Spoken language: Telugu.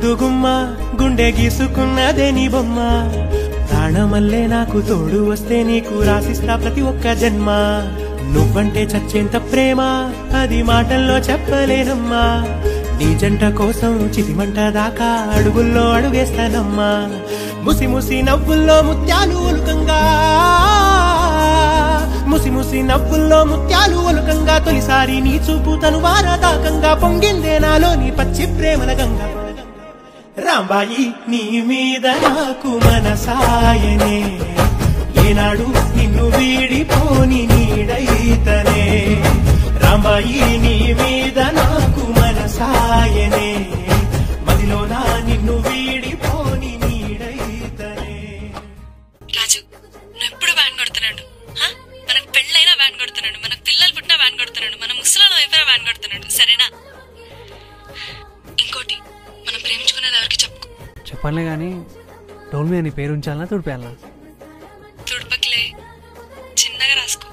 ముద్దుగుమ్మ గుండె గీసుకున్నదే నీ బొమ్మ ప్రాణమల్లే నాకు తోడు వస్తే నీకు రాసిస్తా ప్రతి ఒక్క జన్మ నువ్వంటే చచ్చేంత ప్రేమ అది మాటల్లో చెప్పలేనమ్మా నీ జంట కోసం చితిమంట దాకా అడుగుల్లో అడుగేస్తానమ్మా ముసి ముసి నవ్వుల్లో ముత్యాలు ఒలుకంగా ముసి ముసి నవ్వుల్లో ముత్యాలు ఒలుకంగా తొలిసారి నీ చూపు తను వారదాకంగా పొంగిందే నాలో నీ పచ్చి ప్రేమల గంగా రాంబాయి నీ మీద నాకు మనసాయనే ఏనాడు నిన్ను వీడిపోని నీడైతనే రాంబాయి నీ మీద నాకు మనసాయనే మదిలోనా నిన్ను వీడిపోని నీడైతనే రాజు నువ్వు ఎప్పుడు వ్యాన్ కొడుతున్నాడు మనకు పెళ్ళైనా వ్యాన్ కొడుతున్నాడు మనకు పిల్లలు పుట్టినా వ్యాన్ కొడుతున్నాడు మన ముసలాలో అయిపోయినా వ్యాన్ కొడుతున్నాడు సరేనా ఇంకోటి మనం ప్రేమించుకున్నది ఎవరికి చెప్పుకో చెప్పనులే కానీ టోల్ మీద నీ పేరు ఉంచాలనా తుడిపేయాలనా తుడపకిలే చిన్నగా రాసుకో